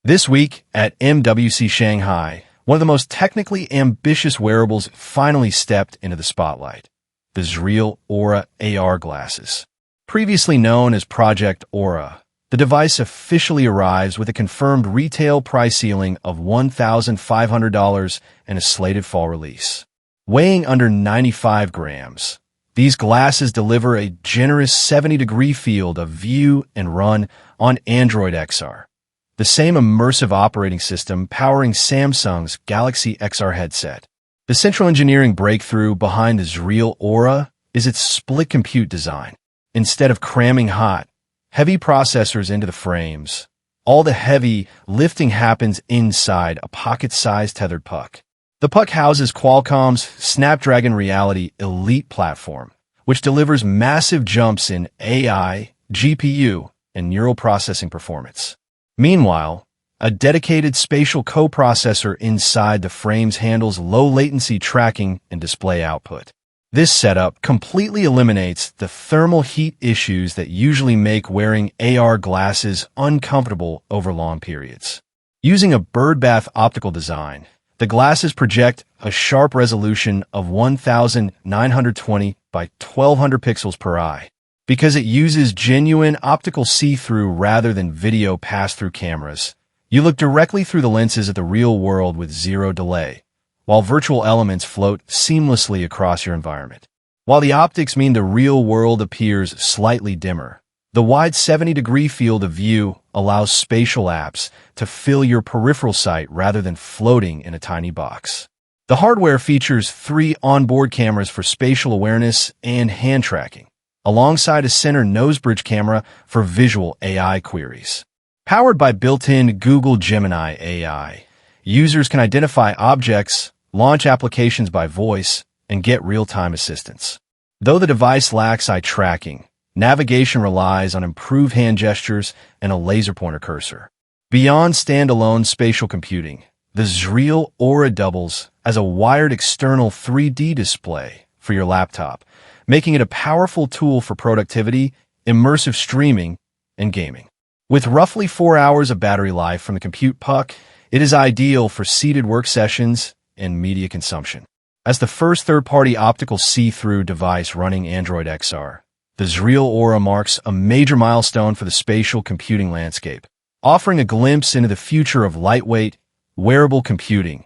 This week at MWC Shanghai, one of the most technically ambitious wearables finally stepped into the spotlight: the XREAL AURA AR glasses. Previously known as Project Aura, the device officially arrives with a confirmed retail price ceiling of $1,500 and a slated fall release. Weighing under 95 grams, these glasses deliver a generous 70-degree field of view and run on Android XR, the same immersive operating system powering Samsung's Galaxy XR headset. The central engineering breakthrough behind the XREAL AURA is its split compute design. Instead of cramming heavy processors into the frames, all the heavy lifting happens inside a pocket-sized tethered puck. The puck houses Qualcomm's Snapdragon Reality Elite platform, which delivers massive jumps in AI, GPU, and neural processing performance. Meanwhile, a dedicated spatial coprocessor inside the frames handles low-latency tracking and display output. This setup completely eliminates the thermal heat issues that usually make wearing AR glasses uncomfortable over long periods. Using a birdbath optical design, the glasses project a sharp resolution of 1920 by 1200 pixels per eye. Because it uses genuine optical see-through rather than video pass-through cameras, you look directly through the lenses of the real world with zero delay, while virtual elements float seamlessly across your environment. While the optics mean the real world appears slightly dimmer, the wide 70-degree field of view allows spatial apps to fill your peripheral sight rather than floating in a tiny box. The hardware features 3 onboard cameras for spatial awareness and hand tracking, alongside a center nosebridge camera for visual AI queries. Powered by built-in Google Gemini AI, users can identify objects, launch applications by voice, and get real-time assistance. Though the device lacks eye tracking, navigation relies on improved hand gestures and a laser pointer cursor. Beyond standalone spatial computing, the XREAL AURA doubles as a wired external 3D display for your laptop, making it a powerful tool for productivity, immersive streaming, and gaming. With roughly 4 hours of battery life from the compute puck, it is ideal for seated work sessions and media consumption. As the first third-party optical see-through device running Android XR, the XREAL AURA marks a major milestone for the spatial computing landscape, offering a glimpse into the future of lightweight, wearable computing.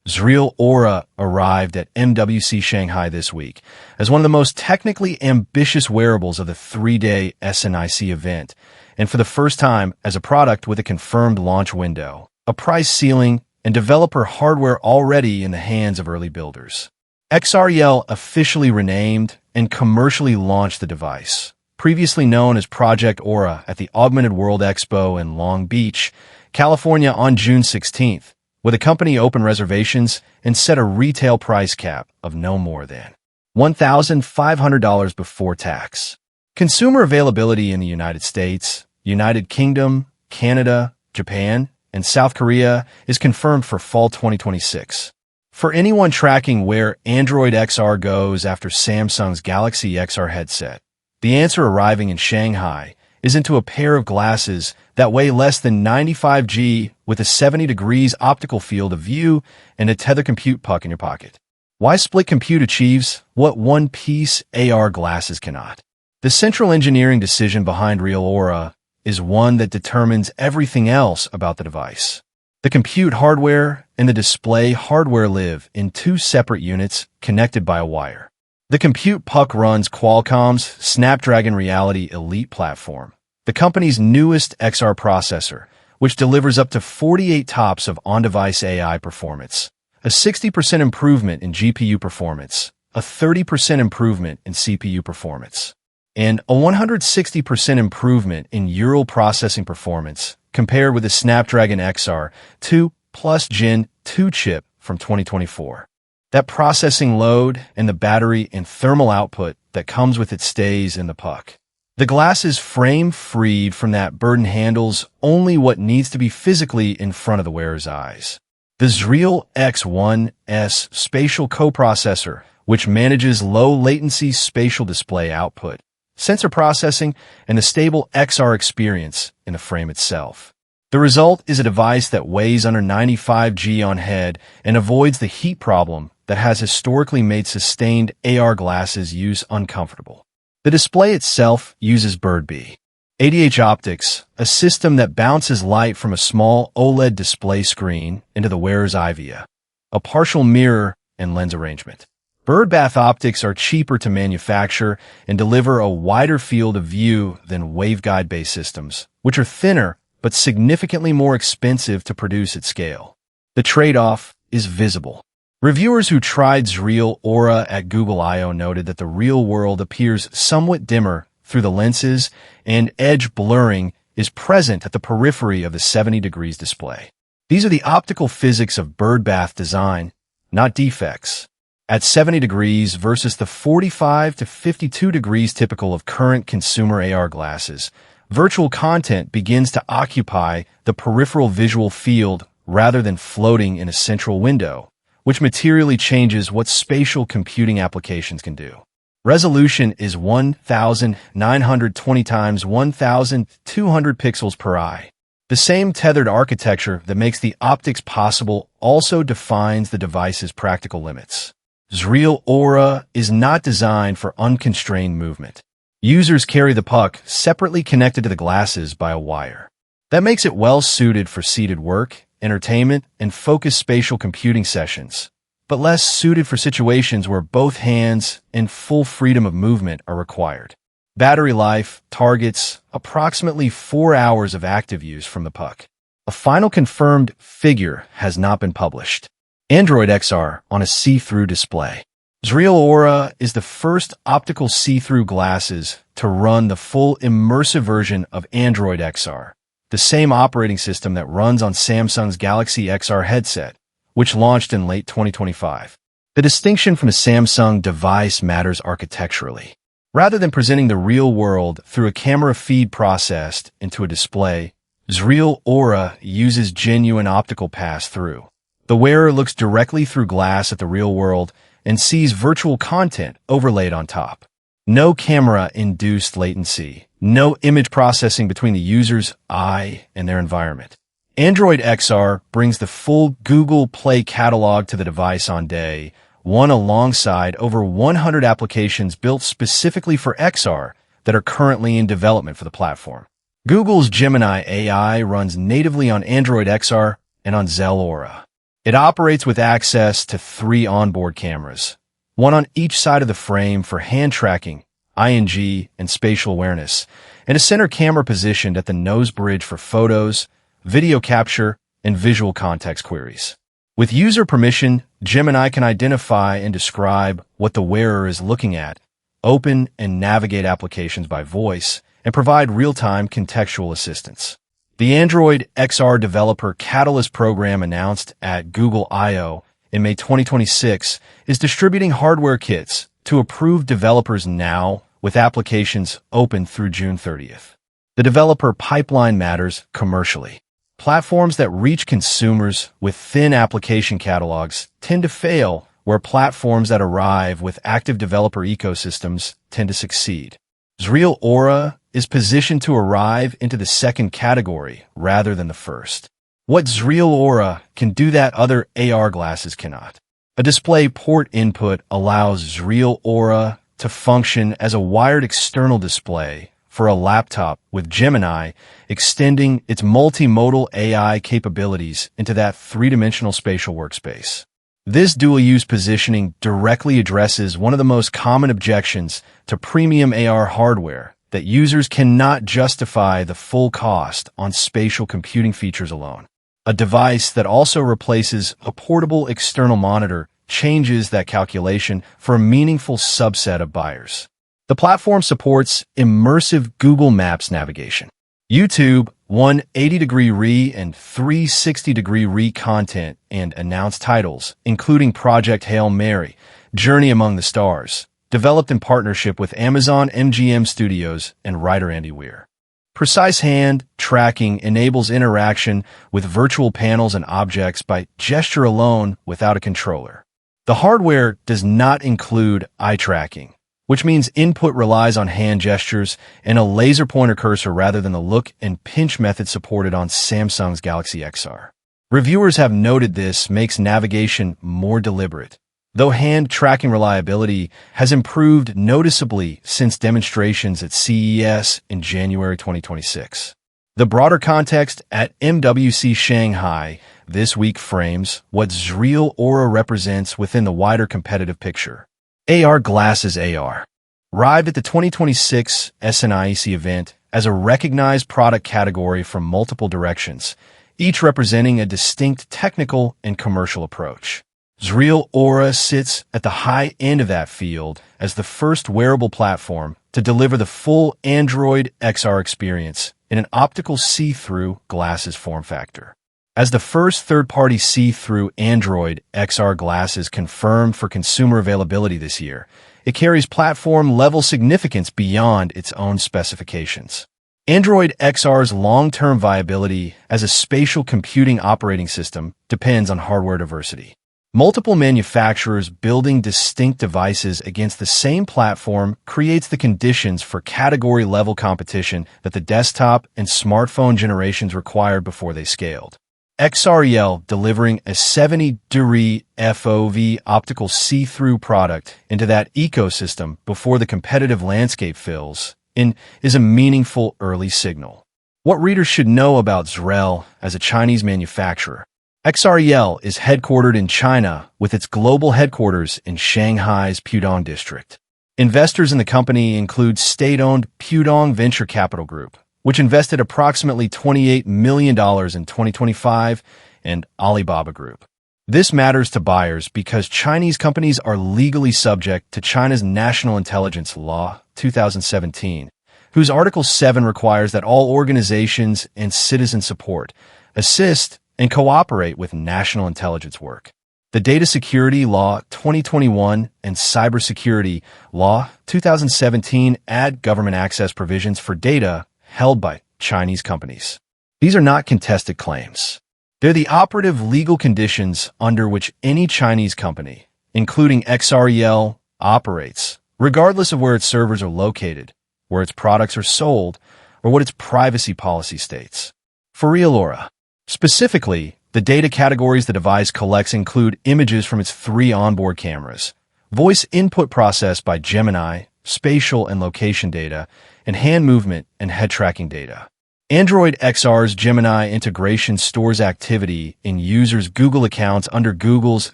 XREAL AURA arrived at MWC Shanghai this week as one of the most technically ambitious wearables of the 3-day SNIC event, and for the first time as a product with a confirmed launch window, a price ceiling, and developer hardware already in the hands of early builders. XREAL officially renamed and commercially launched the device, previously known as Project Aura, at the Augmented World Expo in Long Beach, California on June 16th, with the company open reservations and set a retail price cap of no more than $1,500 before tax. Consumer availability in the United States, United Kingdom, Canada, Japan, and South Korea is confirmed for fall 2026. For anyone tracking where Android XR goes after Samsung's Galaxy XR headset, the answer arriving in Shanghai is into a pair of glasses that weigh less than 95 g with a 70 degrees optical field of view and a tether compute puck in your pocket. Why split compute achieves what one-piece AR glasses cannot? The central engineering decision behind XREAL AURA is one that determines everything else about the device. The compute hardware and the display hardware live in 2 separate units connected by a wire. The compute puck runs Qualcomm's Snapdragon Reality Elite platform, the company's newest XR processor, which delivers up to 48 TOPS of on-device AI performance, a 60% improvement in GPU performance, a 30% improvement in CPU performance, and a 160% improvement in neural processing performance compared with the Snapdragon XR 2 Plus Gen 2 chip from 2024. That processing load and the battery and thermal output that comes with it stays in the puck. The glass is frame-freed from that burden, handles only what needs to be physically in front of the wearer's eyes. The XREAL X1S spatial coprocessor, which manages low-latency spatial display output, sensor processing, and the stable XR experience in the frame itself. The result is a device that weighs under 95 g on head and avoids the heat problem that has historically made sustained AR glasses use uncomfortable. The display itself uses Bird-B ADH optics, a system that bounces light from a small OLED display screen into the wearer's eye via a partial mirror and lens arrangement. Bird-Bath optics are cheaper to manufacture and deliver a wider field of view than waveguide-based systems, which are thinner but significantly more expensive to produce at scale. The trade-off is visible. Reviewers who tried XREAL AURA at Google I/O noted that the real world appears somewhat dimmer through the lenses, and edge blurring is present at the periphery of the 70 degrees display. These are the optical physics of Bird-Bath design, not defects. At 70 degrees versus the 45 to 52 degrees typical of current consumer AR glasses, virtual content begins to occupy the peripheral visual field rather than floating in a central window, which materially changes what spatial computing applications can do. Resolution is 1920 x 1200 pixels per eye. The same tethered architecture that makes the optics possible also defines the device's practical limits. XREAL AURA is not designed for unconstrained movement. Users carry the puck separately connected to the glasses by a wire. That makes it well suited for seated work, entertainment, and focused spatial computing sessions, but less suited for situations where both hands and full freedom of movement are required. Battery life targets approximately 4 hours of active use from the puck. A final confirmed figure has not been published. Android XR on a see-through display. XREAL AURA is the first optical see-through glasses to run the full immersive version of Android XR, the same operating system that runs on Samsung's Galaxy XR headset, which launched in late 2025. The distinction from a Samsung device matters architecturally. Rather than presenting the real world through a camera feed processed into a display, XREAL AURA uses genuine optical pass-through. The wearer looks directly through glass at the real world and sees virtual content overlaid on top. No camera-induced latency, no image processing between the user's eye and their environment. Android XR brings the full Google Play catalog to the device on day one alongside over 100 applications built specifically for XR that are currently in development for the platform. Google's Gemini AI runs natively on Android XR and on XREAL AURA. It operates with access to 3 onboard cameras, one on each side of the frame for hand tracking, ING, and spatial awareness, and a center camera positioned at the nose bridge for photos, video capture, and visual context queries. With user permission, Gemini can identify and describe what the wearer is looking at, open and navigate applications by voice, and provide real-time contextual assistance. The Android XR Developer Catalyst program announced at Google I/O in May 2026 is distributing hardware kits to approved developers now with applications open through June 30th. The developer pipeline matters commercially. Platforms that reach consumers with thin application catalogs tend to fail, where platforms that arrive with active developer ecosystems tend to succeed. XREAL AURA is positioned to arrive into the second category rather than the first. What XREAL AURA can do that other AR glasses cannot. A display port input allows XREAL AURA to function as a wired external display for a laptop with Gemini, extending its multimodal AI capabilities into that three-dimensional spatial workspace. This dual-use positioning directly addresses one of the most common objections to premium AR hardware, that users cannot justify the full cost on spatial computing features alone. A device that also replaces a portable external monitor changes that calculation for a meaningful subset of buyers. The platform supports immersive Google Maps navigation, YouTube 180-degree re and 360-degree re content, and announced titles, including Project Hail Mary, Journey Among the Stars, developed in partnership with Amazon MGM Studios and writer Andy Weir. Precise hand tracking enables interaction with virtual panels and objects by gesture alone without a controller. The hardware does not include eye tracking, which means input relies on hand gestures and a laser pointer cursor rather than the look and pinch method supported on Samsung's Galaxy XR. Reviewers have noted this makes navigation more deliberate, though hand tracking reliability has improved noticeably since demonstrations at CES in January 2026. The broader context at MWC Shanghai this week frames what XREAL Aura represents within the wider competitive picture. AR glasses AR arrived at the 2026 SNIEC event as a recognized product category from multiple directions, each representing a distinct technical and commercial approach. XREAL Aura sits at the high end of that field as the first wearable platform to deliver the full Android XR experience in an optical see-through glasses form factor. As the first third-party see-through Android XR glasses confirmed for consumer availability this year, it carries platform-level significance beyond its own specifications. Android XR's long-term viability as a spatial computing operating system depends on hardware diversity. Multiple manufacturers building distinct devices against the same platform creates the conditions for category-level competition that the desktop and smartphone generations required before they scaled. XREAL delivering a 70-degree FOV optical see-through product into that ecosystem before the competitive landscape fills in is a meaningful early signal. What readers should know about XREAL as a Chinese manufacturer. XREAL is headquartered in China with its global headquarters in Shanghai's Pudong district. Investors in the company include state-owned Pudong Venture Capital Group, which invested approximately $28 million in 2025, and Alibaba Group. This matters to buyers because Chinese companies are legally subject to China's National Intelligence Law, 2017, whose Article 7 requires that all organizations and citizen support, assist, and cooperate with national intelligence work. The Data Security Law 2021 and Cybersecurity Law 2017 add government access provisions for data held by Chinese companies. These are not contested claims. They're the operative legal conditions under which any Chinese company, including XREAL, operates, regardless of where its servers are located, where its products are sold, or what its privacy policy states. For XREAL Aura, specifically, the data categories the device collects include images from its 3 onboard cameras, voice input processed by Gemini, spatial and location data, and hand movement and head tracking data. Android XR's Gemini integration stores activity in users' Google accounts under Google's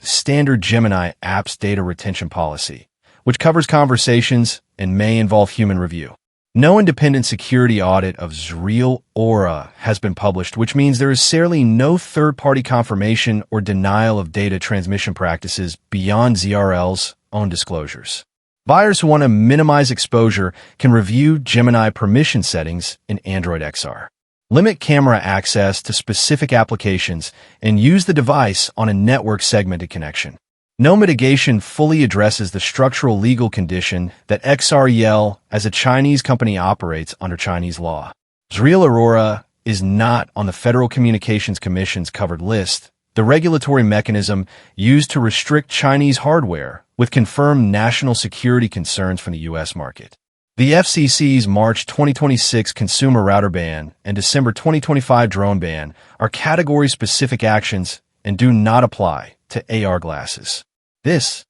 standard Gemini apps data retention policy, which covers conversations and may involve human review. No independent security audit of XREAL Aura has been published, which means there is certainly no third-party confirmation or denial of data transmission practices beyond XREAL's own disclosures. Buyers who want to minimize exposure can review Gemini permission settings in Android XR. Limit camera access to specific applications and use the device on a network segmented connection. No mitigation fully addresses the structural legal condition that XREAL as a Chinese company operates under Chinese law. XREAL Aura is not on the Federal Communications Commission's covered list, the regulatory mechanism used to restrict Chinese hardware with confirmed national security concerns from the U.S. market. The FCC's March 2026 consumer router ban and December 2025 drone ban are category-specific actions and do not apply to AR glasses. This